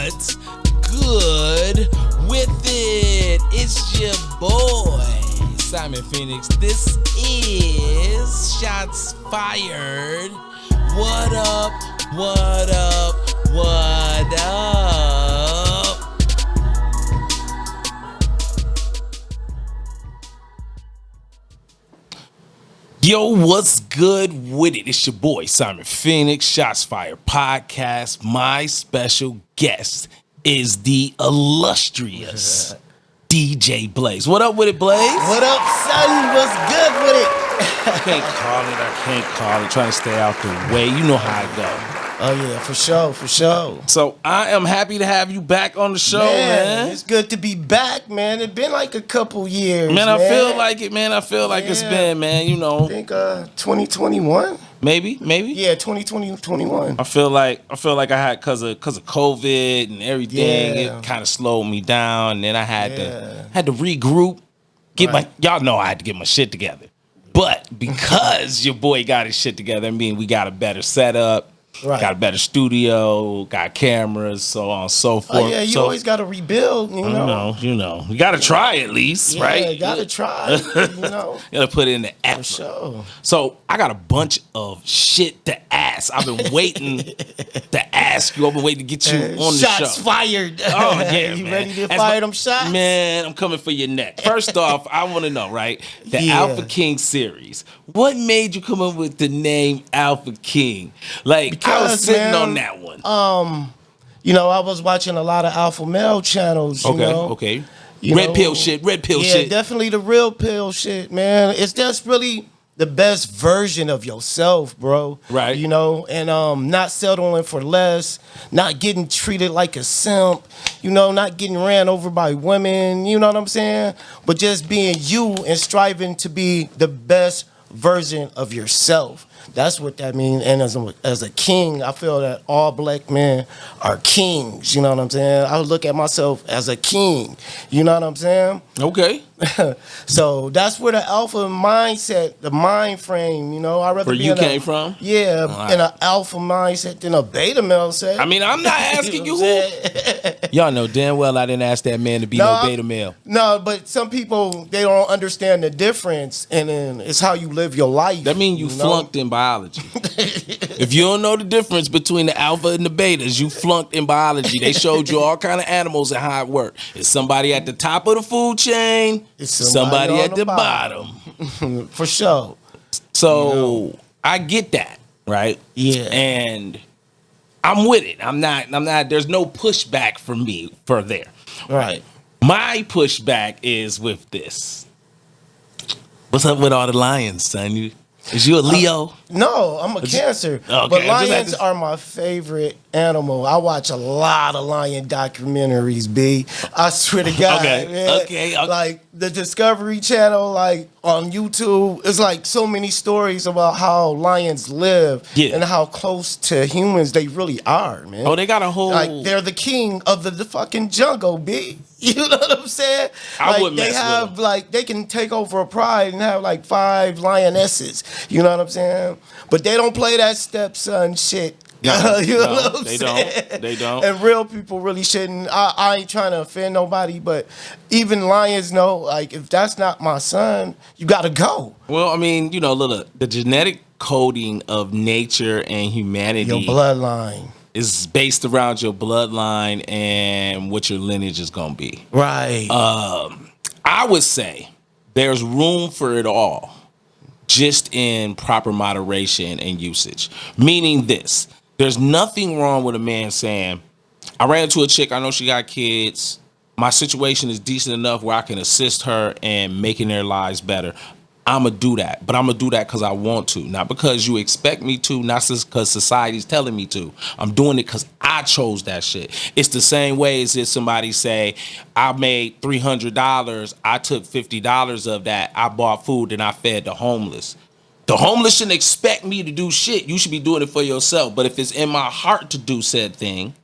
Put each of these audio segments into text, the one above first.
What's good with it? It's your boy, Simon Phoenix. This is Shots Fired. What up? What up? What up? Yo, what's good with it? It's your boy, Simon Phoenix, Shots Fired Podcast. My special guest is the illustrious DJ Blaze. What up with it, Blaze? What up, son? What's good with it? I can't call it. Trying to stay out the way. You know how I go. Oh, yeah, for sure. So I am happy to have you back on the show, man. It's good to be back, man. It's been like a couple years, man. I feel like it, man. I feel like it's been, man, you know. I think 2021? Maybe. Yeah, 2021. I feel like I had cause of COVID and everything. Yeah. It kind of slowed me down, and then I had to regroup. Y'all know I had to get my shit together. But because your boy got his shit together, I mean, we got a better setup. Right. Got a better studio, got cameras, so on and so forth. Oh, yeah, you always got to rebuild, you know. You know. You got to try at least, right? Yeah, got to try, you know. You got to put in the effort. For sure. So I got a bunch of shit to ask. I've been waiting to ask you. I've been waiting to get you on the show. Shots fired. Oh, yeah, You man. ready to fire them shots? Man, I'm coming for your neck. First off, I want to know, right? The Yeah. Alpha King series. What made you come up with the name Alpha King? Like, I was sitting on that one. You know, I was watching a lot of alpha male channels, you know. Okay. You Red know, pill shit. Yeah, definitely the real pill shit, man. It's just really the best version of yourself, bro. Right. You know, and not settling for less, not getting treated like a simp, you know, not getting ran over by women, you know what I'm saying? But just being you and striving to be the best version of yourself. That's what that means. And as a king, I feel that all black men are kings. You know what I'm saying? I look at myself as a king. You know what I'm saying? Okay. So that's where the alpha mindset, the mind frame, you know, I'd rather Where be you in came from? Yeah, right. in an alpha mindset than a beta male set. I mean, I'm not asking You you. know what I'm saying? Y'all know damn well I didn't ask that man to be no beta male. No, but some people, they don't understand the difference, and then it's how you live your life. That means you flunked in biology. If you don't know the difference between the alpha and the betas, you flunked in biology. They showed you all kind of animals and how it worked. It's somebody at the top of the food chain, It's somebody on at the bottom. For sure. So You know. I get that, right? Yeah. And I'm with it. I'm not, there's no pushback from me for there. Right. My pushback is with this. What's up with all the lions, son? Is you a Leo? No, I'm a Cancer. Okay, But lions are my favorite animal. I watch a lot of lion documentaries, B. I swear to God. Man. Okay. Like the Discovery Channel, like on YouTube, it's like so many stories about how lions live and how close to humans they really are, man. Oh, they got a whole... Like they're the king of the fucking jungle, B. You know what I'm saying? I wouldn't mess with them. Like they can take over a pride and have like 5 lionesses. You know what I'm saying? But they don't play that stepson shit. No, you know what I'm they saying? don't. They don't. And real people really shouldn't. I ain't trying to offend nobody, but even lions know, like, if that's not my son, you gotta go. Well, I mean, you know, look, the genetic coding of nature and humanity, Your bloodline is based around your bloodline and what your lineage is gonna be. Right. I would say there's room for it all, just in proper moderation and usage. Meaning this, there's nothing wrong with a man saying, I ran into a chick, I know she got kids, my situation is decent enough where I can assist her in making their lives better. I'm going to do that, but I'm going to do that because I want to, not because you expect me to, not because society's telling me to. I'm doing it because I chose that shit. It's the same way as if somebody say, I made $300, I took $50 of that, I bought food and I fed the homeless. The homeless shouldn't expect me to do shit. You should be doing it for yourself. But if it's in my heart to do said thing,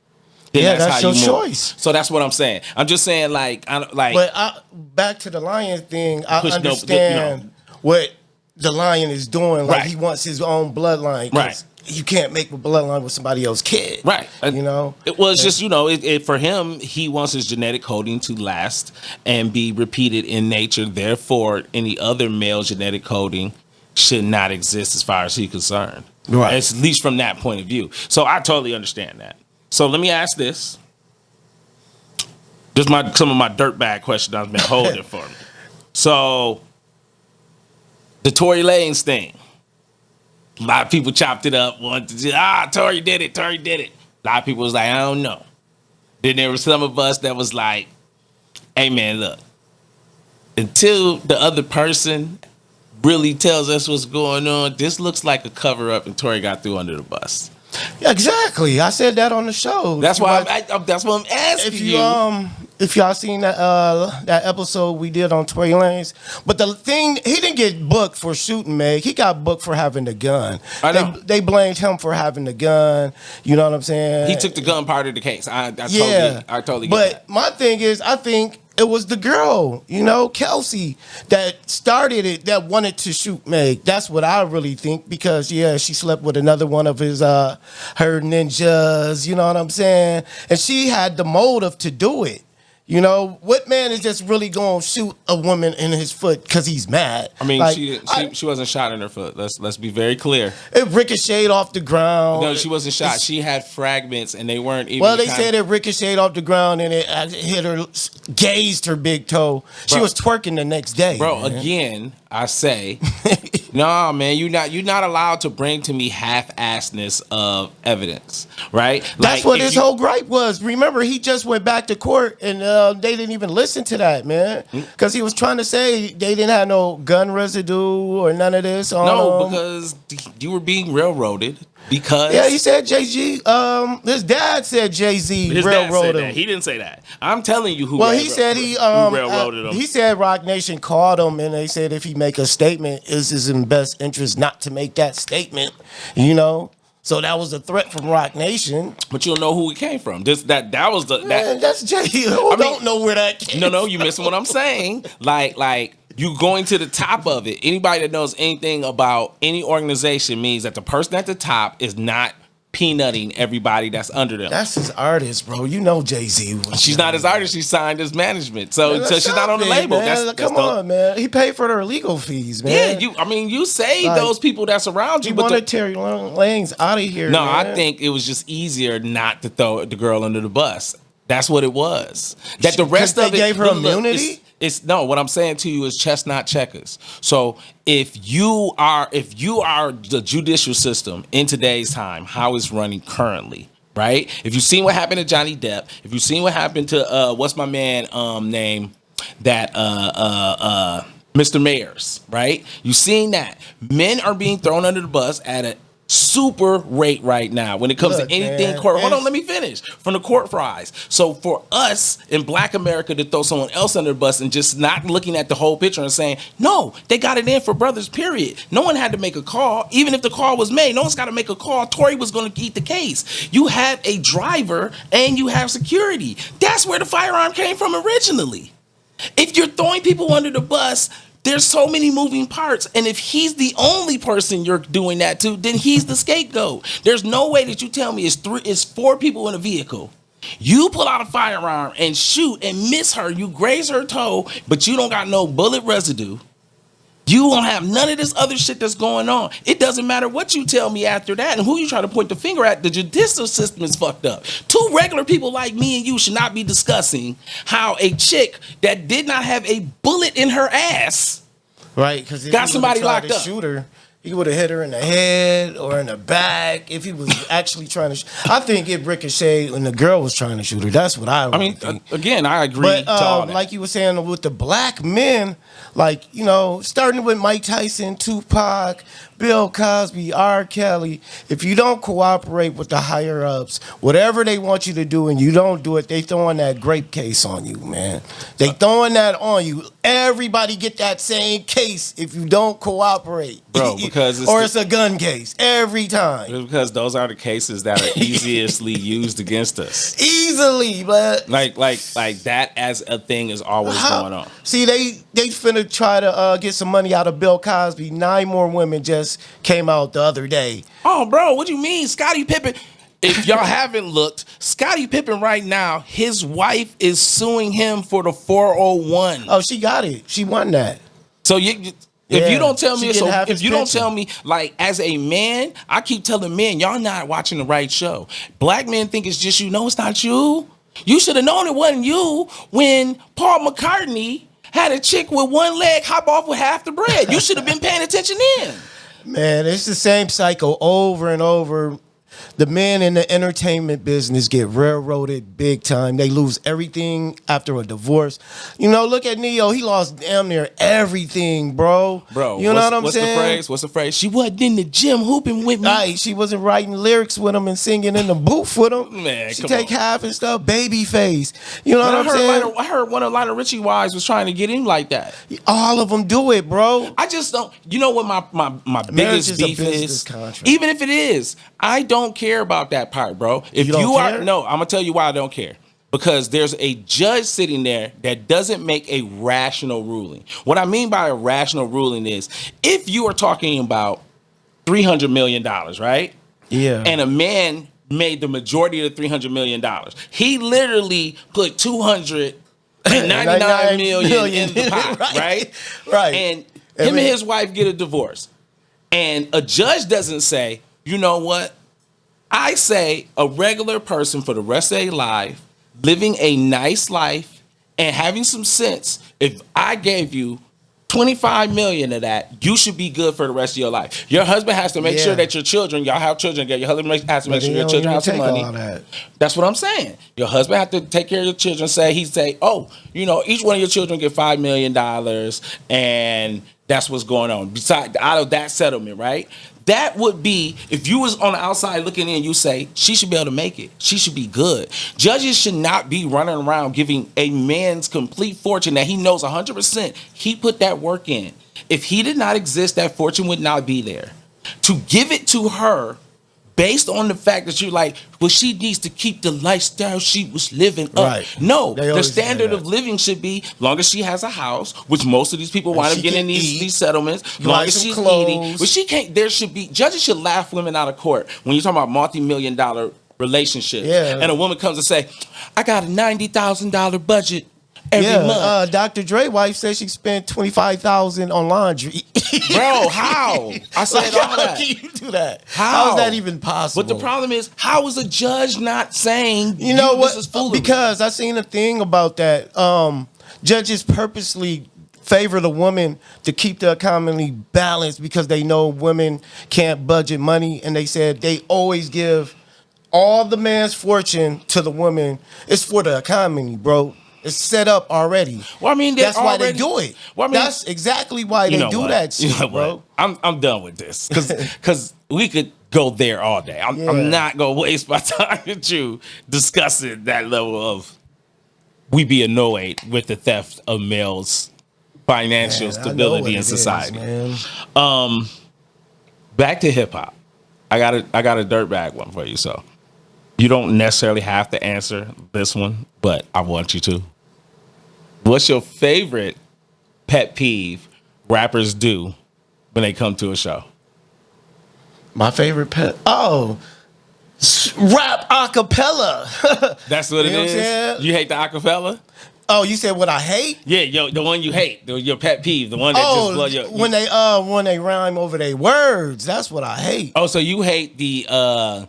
then that's how your you move. choice. So that's what I'm saying. I'm just saying, like. But back to the lion thing, I understand what the lion is doing. Like, Right. he wants his own bloodline. Right. you can't make a bloodline with somebody else's kid. Right. You know? It was just, for him, he wants his genetic coding to last and be repeated in nature. Therefore, any other male genetic coding should not exist as far as he's concerned. Right. At least from that point of view. So I totally understand that. So let me ask this. Just some of my dirtbag questions I've been holding for me. So the Tory Lanez thing. A lot of people chopped it up. Tory did it. Tory did it. A lot of people was like, I don't know. Then there were some of us that was like, hey man, look. Until the other person really tells us what's going on, this looks like a cover up and Tory got through under the bus. Yeah, exactly. I said that on the show. That's why that's what I'm asking you. If y'all seen that episode we did on Tory Lanez, but the thing, he didn't get booked for shooting Meg. He got booked for having the gun. I know. They blamed him for having the gun. You know what I'm saying? He took the gun part of the case. I totally get that. But my thing is, I think it was the girl, Kelsey, that started it, that wanted to shoot Meg. That's what I really think, because she slept with another one of her ninjas, you know what I'm saying? And she had the motive to do it. What man is just really going to shoot a woman in his foot because he's mad? I mean, she wasn't shot in her foot. Let's be very clear. It ricocheted off the ground. No, she wasn't shot. She had fragments, and they weren't even. Well, they said it ricocheted off the ground and it hit her, gazed her big toe. She was twerking the next day. Bro, man. Again, I say, no, man, you're not allowed to bring to me half-assedness of evidence, right? That's what his whole gripe was. Remember, he just went back to court and they didn't even listen to that, man, because he was trying to say they didn't have no gun residue or none of this. No, because you were being railroaded. Because he said Jay-Z. His dad said Jay-Z railroaded him. He didn't say that. I'm telling you who. Well, he said who railroaded him. He said Rock Nation called him and they said if he make a statement, it's in best interest not to make that statement. So that was a threat from Rock Nation. But you'll know who it came from. That's Jay. Don't know where that came from. No, you missing what I'm saying. Like you going to the top of it. Anybody that knows anything about any organization means that the person at the top is not peanutting everybody that's under them. That's his artist, bro. Jay-Z. She's not his artist. She signed his management. So she's not on the label. Come on, man. He paid for their legal fees, man. Yeah, you saved those people that's around you. You wanted Tory Lanez out of here. No, man. I think it was just easier not to throw the girl under the bus. That's what it was. That the rest of it gave her immunity. What I'm saying to you is chestnut checkers. So if you are the judicial system in today's time, how it's running currently, right? If you've seen what happened to Johnny Depp, if you've seen what happened to what's my man name, that Mr. Mayers, right? You've seen that men are being thrown under the bus at a super rate right now when it comes to anything man, court. Hold on, let me finish. From the court fries. So for us in Black America to throw someone else under the bus and just not looking at the whole picture and saying, no, they got it in for brothers, period. No one had to make a call. Even if the call was made, no one's got to make a call. Tory was going to eat the case. You have a driver and you have security. That's where the firearm came from originally. If you're throwing people under the bus, there's so many moving parts. And if he's the only person you're doing that to, then he's the scapegoat. There's no way that you tell me it's 4 people in a vehicle. You pull out a firearm and shoot and miss her. You graze her toe, but you don't got no bullet residue. You won't have none of this other shit that's going on. It doesn't matter what you tell me after that and who you try to point the finger at. The judicial system is fucked up. 2 regular people like me and you should not be discussing how a chick that did not have a bullet in her ass, right? Because got somebody locked up. Shoot her, he would have hit her in the head or in the back if he was actually trying to. I think it ricocheted when the girl was trying to shoot her. That's what I mean. Think. Again, I agree. But to all that. like you were saying with the black men, like starting with Mike Tyson, Tupac, Bill Cosby, R. Kelly, if you don't cooperate with the higher ups, whatever they want you to do and you don't do it, they throwing that grape case on you, man. They throwing that on you. Everybody get that same case if you don't cooperate. Bro, because or it's a gun case every time. It's because those are the cases that are easily used against us. Easily, but Like that as a thing is always going on. See, they finna try to get some money out of Bill Cosby. 9 more women just came out the other day. Oh, bro, what do you mean? Scottie Pippen. If y'all haven't looked, Scottie Pippen right now, his wife is suing him for the 401. Oh, she got it. She won that. So if you don't tell me, She so getting half if his you don't pension. tell me, like as a man, I keep telling men, y'all not watching the right show. Black men think it's just you. No, it's not you. You should have known it wasn't you when Paul McCartney had a chick with one leg hop off with half the bread. You should have been paying attention then. Man, it's the same cycle over and over. The men in the entertainment business get railroaded big time. They lose everything after a divorce. You know, look at Neo. He lost damn near everything, bro. Bro, you know what I'm what's saying? the phrase? What's the phrase? She wasn't in the gym hooping with me. Right, she wasn't writing lyrics with him and singing in the booth with him. Man, she come take on. half and stuff. Babyface. You know what I'm saying? I heard one of Lionel Richie wives was trying to get him like that. All of them do it, bro. I just don't. You know what my Marriage biggest is a beef business is? contract. Even if it is, I don't care about that part, bro. If You don't you are care? no, I'm gonna tell you why I don't care. Because there's a judge sitting there that doesn't make a rational ruling. What I mean by a rational ruling is if you are talking about $300 million, right? Yeah. And a man made the majority of the $300 million. He literally put 299 million in the pot, right? Right. And him and his wife get a divorce. And a judge doesn't say, you know what? I say a regular person for the rest of their life, living a nice life and having some sense, if I gave you 25 million of that, you should be good for the rest of your life. Your husband has to make sure that your children, y'all have children, your husband has to make sure your children have some money. That's what I'm saying. Your husband have to take care of your children. He say, oh, you know, each one of your children get $5 million and that's what's going on. Besides, out of that settlement, right? That would be, if you was on the outside looking in, you say, she should be able to make it. She should be good. Judges should not be running around giving a man's complete fortune that he knows 100% he put that work in. If he did not exist, that fortune would not be there. To give it to her based on the fact that you're like, well, she needs to keep the lifestyle she was living up. Right. No, They the always standard say of that. living should be, long as she has a house, which most of these people wind she up getting in can these eat, settlements, buy long as some she's clothes. eating. But she can't, there should be, judges should laugh women out of court when you're talking about multi-million-dollar relationships. Yeah. And a woman comes and say, I got a $90,000 budget every month. Dr. Dre wife said she spent $25,000 on laundry. Bro, how? I said all How that. can you do that? How? How is that even possible? But the problem is, how is a judge not saying, You know what? this is foolery? Because I seen a thing about that. Judges purposely favor the woman to keep the economy balanced because they know women can't budget money, and they said they always give all the man's fortune to the woman. It's for the economy, bro. It's set up already. Well, I mean, that's why they already- do it. Well, I mean, that's exactly why you they know do what? that You shit, know bro. what? I'm done with this because we could go there all day. Yeah. I'm not gonna waste my time with you discussing that level of we be annoyed with the theft of males' financial Man, I know what stability in it is, society. man. Back to hip hop. I got a dirtbag one for you. So you don't necessarily have to answer this one, but I want you to. What's your favorite pet peeve rappers do when they come to a show? My favorite pet. Oh, rap acapella. That's what You it know what I'm is. saying? You hate the acapella? Oh, you said what I hate? Yeah, the one you hate, your pet peeve, the one that just blow your. When they rhyme over their words, that's what I hate. Oh, so you hate the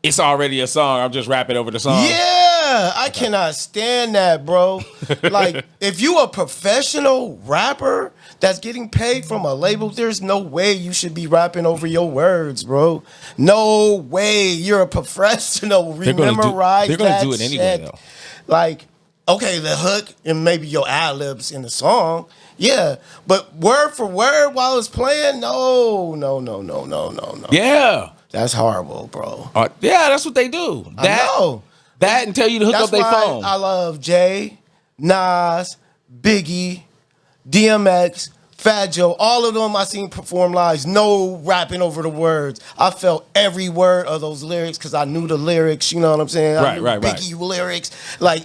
it's already a song. I'm just rapping over the song. Yeah, I cannot stand that, bro. Like, if you a professional rapper that's getting paid from a label, there's no way you should be rapping over your words, bro. No way. You're a professional. They're gonna Memorize they're gonna that do it anyway, shit. though. Like, okay, the hook and maybe your ad libs in the song. Yeah, but word for word while it's playing, no. Yeah. That's horrible, bro. Yeah, that's what they do. That, I know. That and tell you to hook That's up their why phone. I love Jay, Nas, Biggie, DMX, Fat Joe, all of them I seen perform live, no rapping over the words. I felt every word of those lyrics because I knew the lyrics, you know what I'm saying? I knew Biggie lyrics. Like,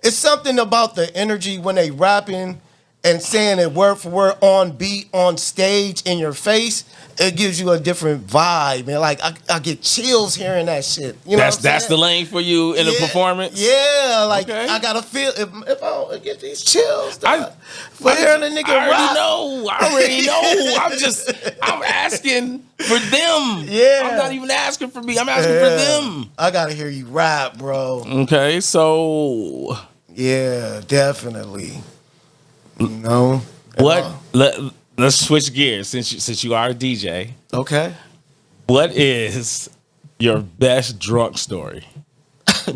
it's something about the energy when they rapping and saying it word for word on beat, on stage, in your face. It gives you a different vibe, man. Like, I get chills hearing that shit. You know that's the lane for you in a performance? Yeah, like, okay. I gotta feel, if I don't get these chills, for hearing a nigga rap. I already know. I'm asking for them. Yeah. I'm not even asking for me. I'm asking for them. I gotta hear you rap, bro. Okay, so. Yeah, definitely. You know? Let's switch gears since you are a DJ. Okay. What is your best drunk story?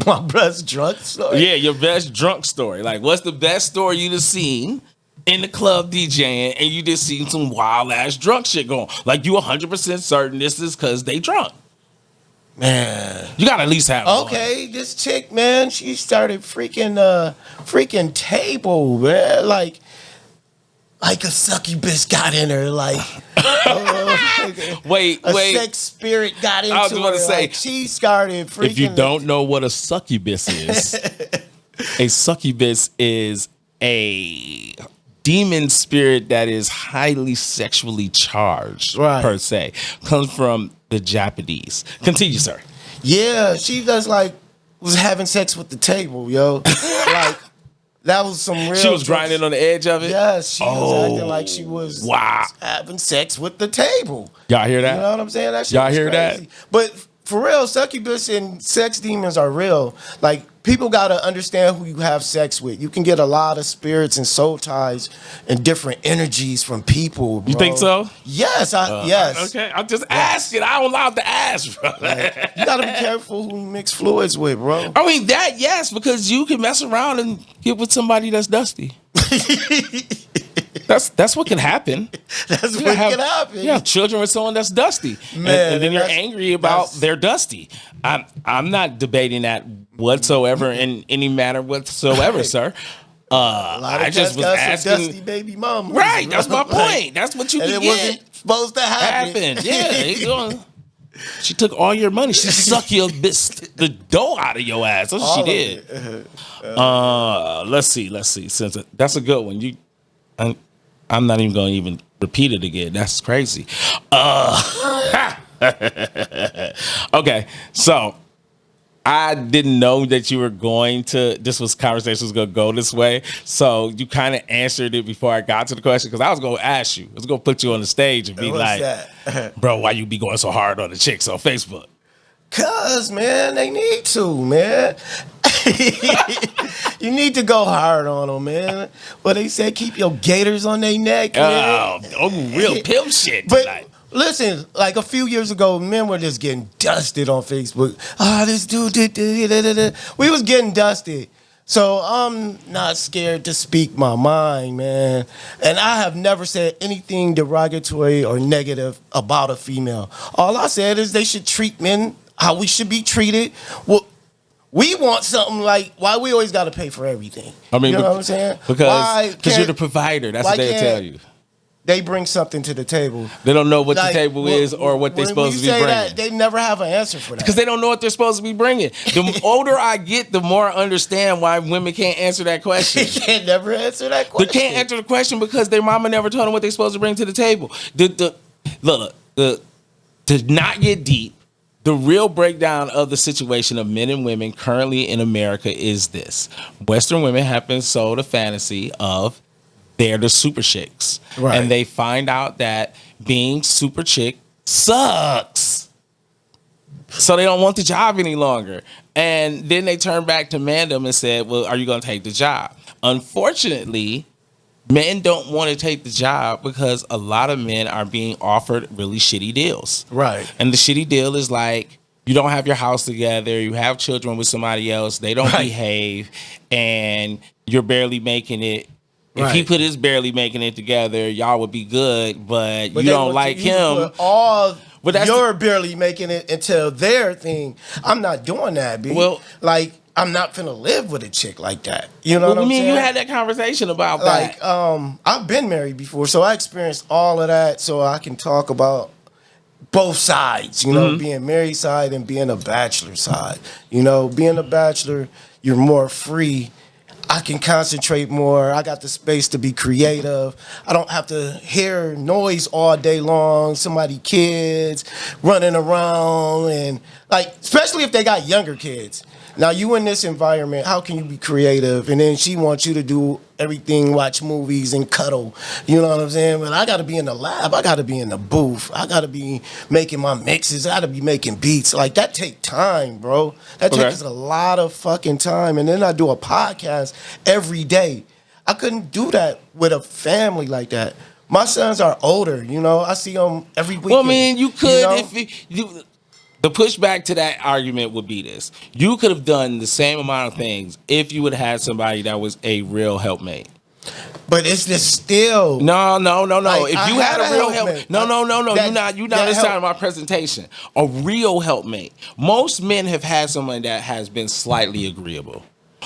My best drunk story? Yeah, your best drunk story. Like, what's the best story you just seen in the club DJing and you just seen some wild ass drunk shit going? Like, you 100% certain this is because they drunk. Man, you gotta at least have okay, one. This chick, man, she started freaking table, man. Like a succubus got in her, like wait, a sex spirit got into her. I was going to say, like, she started freaking. If you don't know what a succubus is, a succubus is a demon spirit that is highly sexually charged, per se. Comes from the Japanese. Continue, sir. Yeah, she just was having sex with the table, yo. Like, that was some real. She was grinding on the edge of it? Yes, she was acting like she was having sex with the table. Y'all hear that? You know what I'm saying? That shit Y'all hear crazy. That? But for real, succubus and sex demons are real. Like, people got to understand who you have sex with. You can get a lot of spirits and soul ties and different energies from people, bro. You think so? Yes, yes. Okay, I'm just asking. I don't allowed to ask, bro. Like, you got to be careful who you mix fluids with, bro. I mean, yes, because you can mess around and get with somebody that's dusty. That's what can happen. That's what can happen. You have children with someone that's dusty, man, and then you're angry about they're dusty. I'm not debating that whatsoever in any manner whatsoever, sir. I just was asking, dusty baby mama. Right, that's my point. That's what you and can it wasn't supposed to happen. Yeah, she took all your money. She sucked the dough out of your ass. That's what she did. Let's see. Since that's a good one. I'm not even going to even repeat it again. That's crazy. Okay, so I didn't know that you were conversation was going to go this way. So you kind of answered it before I got to the question because I was going to ask you. I was going to put you on the stage and be bro, why you be going so hard on the chicks on Facebook? Cause, man, they need to, man. You need to go hard on them, man. Well, they say keep your gators on their neck, man. Real pimp shit tonight. But listen, like a few years ago, men were just getting dusted on Facebook. This dude did. We was getting dusted. So I'm not scared to speak my mind, man. And I have never said anything derogatory or negative about a female. All I said is they should treat men how we should be treated. Well, we want something like, why we always got to pay for everything? I mean, you know what I'm saying? Because you're the provider. That's what they'll tell you. They bring something to the table. They don't know what the table is or what they're supposed to be bringing. That, they never have an answer for that. Because they don't know what they're supposed to be bringing. The older I get, the more I understand why women can't answer that question. They can't never answer that question. They can't answer the question because their mama never told them what they're supposed to bring to the table. To not get deep, the real breakdown of the situation of men and women currently in America is this. Western women have been sold a fantasy of they're the super chicks. Right. And they find out that being super chick sucks. So they don't want the job any longer. And then they turn back to mandom and said, well, are you going to take the job? Unfortunately, men don't want to take the job because a lot of men are being offered really shitty deals. Right. And the shitty deal is like, you don't have your house together, you have children with somebody else, they don't behave, and you're barely making it. If he put his barely making it together, y'all would be good, but you don't like him. You're barely making it until their thing. I'm not doing that, B. Well, like, I'm not finna live with a chick like that. You know What what do I'm you mean? saying? You had that conversation about Like, that. I've been married before, so I experienced all of that, so I can talk about both sides, being married side and being a bachelor side. Being a bachelor, you're more free. I can concentrate more. I got the space to be creative. I don't have to hear noise all day long. Somebody kids running around and like, especially if they got younger kids. Now you in this environment, how can you be creative? And then she wants you to do everything, watch movies and cuddle. You know what I'm saying? But I gotta be in the lab. I gotta be in the booth. I gotta be making my mixes. I gotta be making beats. Like that take time, bro. That Okay. takes a lot of fucking time. And then I do a podcast every day. I couldn't do that with a family like that. My sons are older, I see them every weekend. Well, I mean, you could know? the pushback to that argument would be this: you could have done the same amount of things if you would have had somebody that was a real helpmate. But it's just still No. Like, If I you had had a a real helpmate. No. That- You're not that listening to help- my presentation. A real helpmate. Most men have had someone that has been slightly agreeable.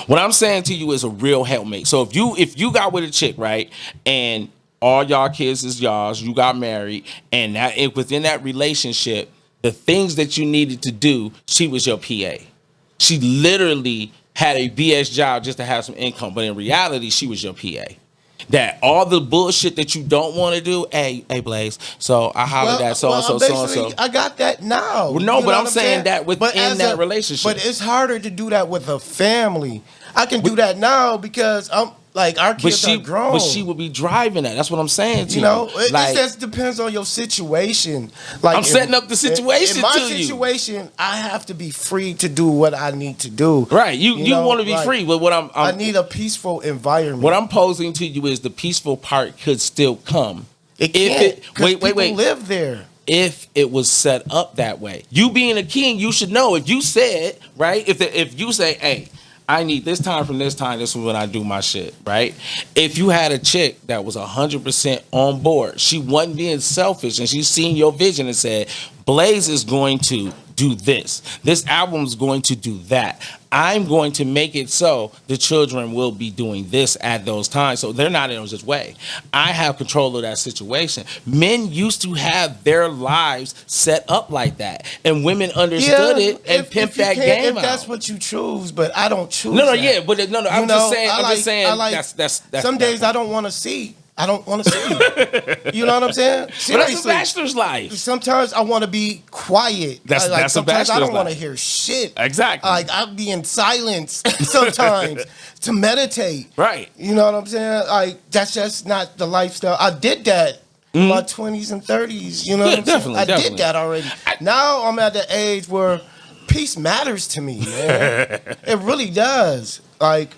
What I'm saying to you is a real helpmate. So if you got with a chick, right, and all y'all kids is y'all's, you got married, and within that relationship, the things that you needed to do, she was your PA. She literally had a BS job just to have some income, but in reality, she was your PA. That all the bullshit that you don't want to do, hey Blaze. So I hollered at so and so. basically, I got that now. Well, no, You but know I'm what saying that within But as that relationship. But it's harder to do that with a family. I can do that now because I'm like our kids are grown. But she would be driving that. That's what I'm saying to you. It Like, just depends on your situation. Like I'm setting up the situation in my to you. situation, I have to be free to do what I need to do. right. You know, want to be like, free, but what I need a peaceful environment. what I'm posing to you is the peaceful part could still come. it if can't, it 'cause wait people live there. if it was set up that way. You being a king, you should know. If you said, right, if you say, hey, I need this time from this time, this is when I do my shit, right? If you had a chick that was 100% on board, she wasn't being selfish, and she seen your vision and said, Blaze is going to do this. This album is going to do that. I'm going to make it so the children will be doing this at those times. So they're not in his way. I have control of that situation. Men used to have their lives set up like that. And women understood it and pimped that game If that's out. what you choose, but I don't choose. No, that. yeah, but no, I'm just saying. I'm just saying. I like, That's some days I don't want to see. I don't want to see. You know what I'm saying? But Seriously. that's a bachelor's life. Sometimes I want to be quiet. That's a sometimes I bachelor's don't want to life. hear shit. Exactly. Like I'll be in silence sometimes to meditate. Right. You know what I'm saying? Like that's just not the lifestyle. I did that in my 20s and 30s. You know Yeah, what I'm saying? definitely, I definitely. did that already. Now I'm at the age where peace matters to me, man. It really does. Like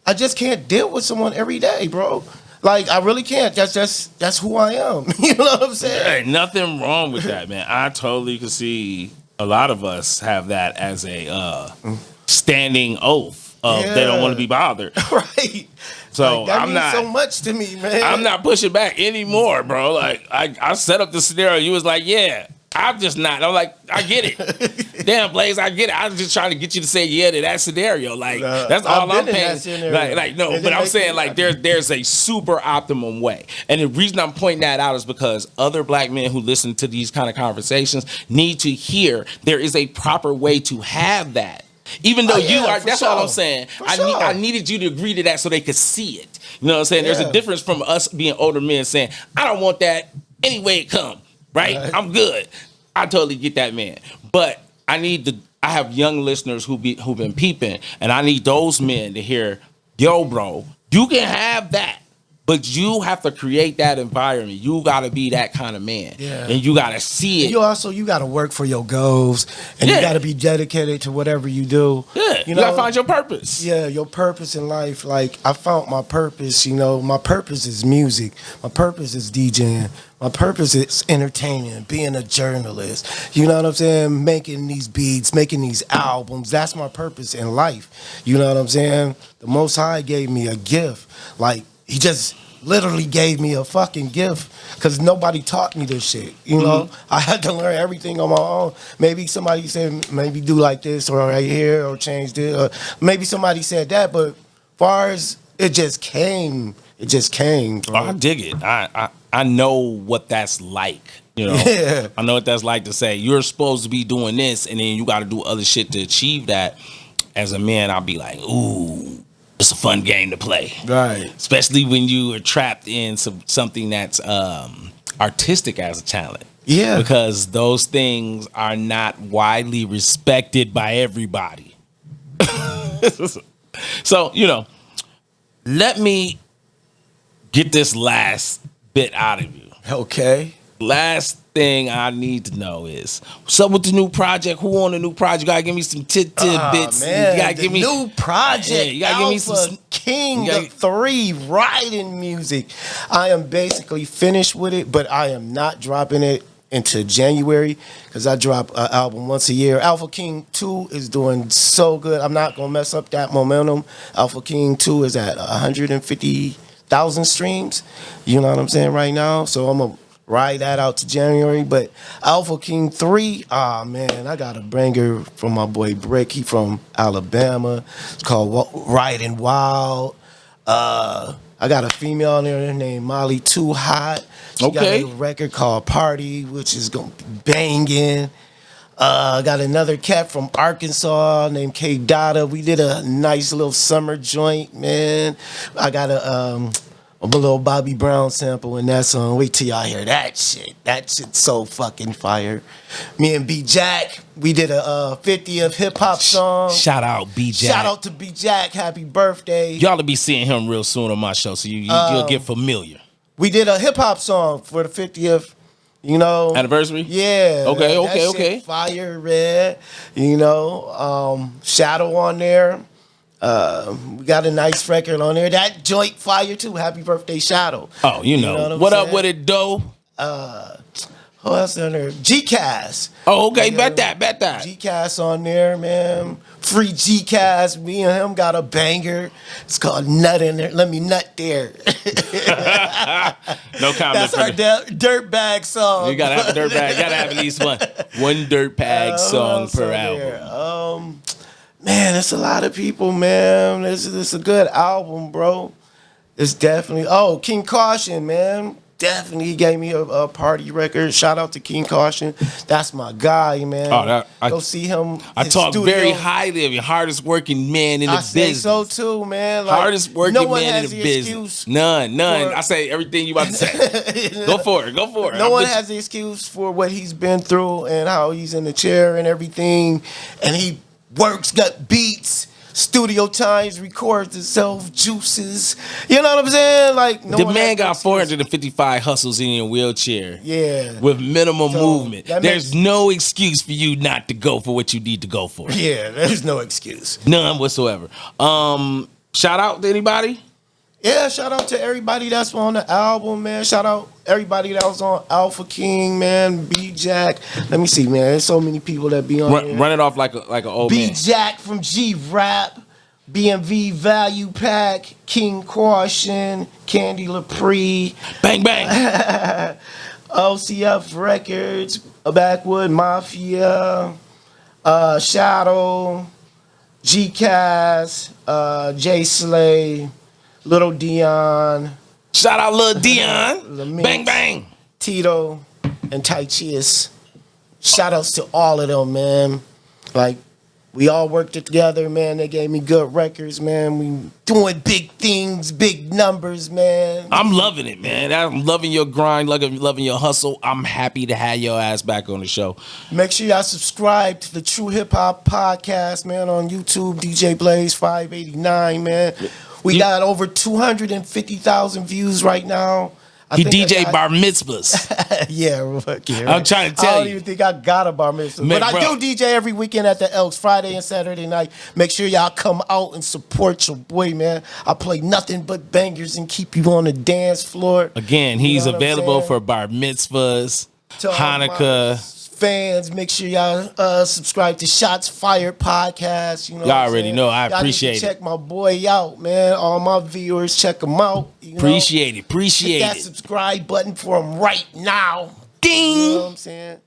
I just can't deal with someone every day, bro. Like I really can't. That's who I am. You know what I'm saying? Hey, nothing wrong with that, man. I totally can see a lot of us have that as a standing oath of they don't want to be bothered. Right. So Like, that I'm means not. so much to me, man. I'm not pushing back anymore, bro. Like I set up the scenario. You was like, yeah, I'm just not. I'm like, I get it. Damn, Blaze, I get it. I was just trying to get you to say yeah to that scenario. Like that's I've all been I'm in paying. that scenario. Like no, It but didn't I'm make saying me like there's a super optimum way. And the reason I'm pointing that out is because other black men who listen to these kind of conversations need to hear there is a proper way to have that. Even though Oh, you yeah, are, for that's all sure. I'm saying. For I sure. needed you to agree to that so they could see it. You know what I'm saying? There's Yeah. a difference from us being older men saying, I don't want that any way it come, right? I'm good. I totally get that, man. But I have young listeners who've been peeping, and I need those men to hear, yo, bro, you can have that. But you have to create that environment. You got to be that kind of man. Yeah. And you got to see it. You got to work for your goals, and Yeah. you got to be dedicated to whatever you do. Yeah. You got to find your purpose. Yeah, your purpose in life. Like I found my purpose. My purpose is music. My purpose is DJing. My purpose is entertaining, being a journalist. You know what I'm saying? Making these beats, making these albums. That's my purpose in life. You know what I'm saying? The Most High gave me a gift. Like he just literally gave me a fucking gift because nobody taught me this shit. You know, I had to learn everything on my own. Maybe somebody said, maybe do like this or right here or change this. Or maybe somebody said that, but far as it just came, bro. I dig it. I know what that's like. You know, Yeah. I know what that's like to say you're supposed to be doing this, and then you got to do other shit to achieve that. As a man, I'll be like, ooh, it's a fun game to play. Right. Especially when you are trapped in something that's artistic as a talent. Yeah. Because those things are not widely respected by everybody. So, you know, let me get this last bit out of you. Okay. Last thing I need to know is what's up with the new project? Who on the new project? You gotta give me some tidbits. Man, You gotta the give me new project. Yeah, you gotta give me Alpha some King you gotta- of 3 writing music. I am basically finished with it, but I am not dropping it into January because I drop an album once a year. Alpha King 2 is doing so good. I'm not gonna mess up that momentum. Alpha King 2 is at 150,000 streams. You know what I'm saying right now? So I'm gonna ride that out to January. But Alpha King 3, man, I got a banger from my boy Brick. He from Alabama. It's called Riding Wild. I got a female on there named Molly Too Hot. She Okay. got a record called Party, which is gonna be banging. I got another cat from Arkansas named K Dada. We did a nice little summer joint, man. I got a little Bobby Brown sample in that song. Wait till y'all hear that shit. That shit's so fucking fire. Me and B Jack, we did a 50th hip hop song. Shout out B Jack. Shout out to B Jack. Happy birthday. Y'all will be seeing him real soon on my show, so you'll get familiar. We did a hip hop song for the 50th, you know. Anniversary? Yeah. Okay, that okay, shit okay. Fire Red, you know. Shadow on there. We got a nice record on there. That joint fire too. Happy birthday, Shadow. Oh, you know. What up with it, though? Who else on there? G-Cast. Oh, okay. Yeah. Bet that. G-Cast on there, man. Free G-Cast. Me and him got a banger. It's called Nut in There. Let me nut there. No comment. That's our dirt bag song. You gotta have a dirt bag. You gotta have at least one dirt bag song else per on album. there? Man, it's a lot of people, man. This is a good album, bro. It's definitely. Oh, King Caution, man. Definitely he gave me a party record. Shout out to King Caution. That's my guy, man. Oh, Go see him. I his talk studio. very highly of you. Hardest working man in the I say business. so too, man. Like, Hardest working no one man in has the the business. excuse None. for- I say everything you about to say. Go for it. No one has the excuse for what he's been through and how he's in the chair and everything. And he works, got beats, studio times, records himself, juices. You know what I'm saying? Like no The one man has got excuse. 455 hustles in your wheelchair. Yeah. With minimum So, movement. that There's makes- no excuse for you not to go for what you need to go for. Yeah, there's no excuse. None whatsoever. Shout out to anybody? Yeah, shout out to everybody that's on the album, man. Shout out everybody that was on Alpha King, man. B Jack. Let me see, man. There's so many people that be on here. Run it off like an old B man. Jack from G Rap, BMV Value Pack, King Caution, Candy Lepre, Bang bang. OCF Records, Backwood Mafia, Shadow, G-Cast, J Slay, Little Dion, Shout out Lil Dion. Lamix. Bang bang. Tito, and Tai Chias. Shout outs to all of them, man. Like, we all worked it together, man. They gave me good records, man. We doing big things, big numbers, man. I'm loving it, man. I'm loving your grind, loving your hustle. I'm happy to have your ass back on the show. Make sure y'all subscribe to the True Hip Hop Podcast, man, on YouTube. DJ Blaze 589, man. We got over 250,000 views right now. He DJ bar mitzvahs. Yeah, fuck yeah, I'm trying to tell I don't you. even think I got a bar mitzvah. Man, But I bro. do DJ every weekend at the Elks, Friday and Saturday night. Make sure y'all come out and support your boy, man. I play nothing but bangers and keep you on the dance floor. Again, You he's know what I'm available saying? for bar mitzvahs, To all Hanukkah, my fans, make sure y'all subscribe to Shots Fired Podcast. You know, Y'all already know. I Y'all appreciate need to it. check my boy out, man. All my viewers, check him out. You know? Appreciate it. Appreciate Hit that it. subscribe button for him right now. Ding. You know what I'm saying?